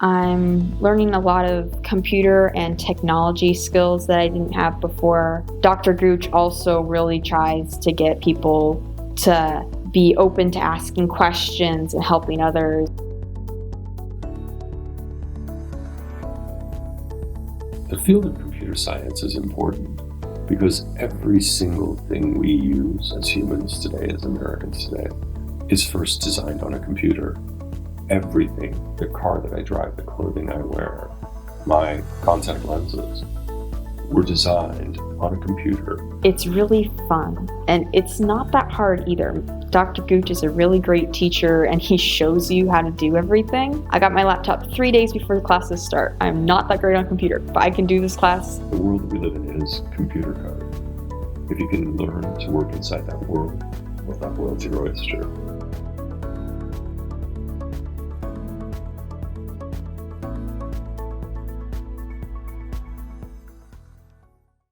I'm learning a lot of computer and technology skills that I didn't have before. Dr. Gooch also really tries to get people to be open to asking questions and helping others. The field of computer science is important because every single thing we use as humans today, as Americans today, is first designed on a computer. Everything, the car that I drive, the clothing I wear, my contact lenses, were designed on a computer. It's really fun, and it's not that hard either. Dr. Gooch is a really great teacher, and he shows you how to do everything. I got my laptop 3 days before the classes start. I'm not that great on computer, but I can do this class. The world we live in is computer code. If you can learn to work inside that world, well, that world's your oyster.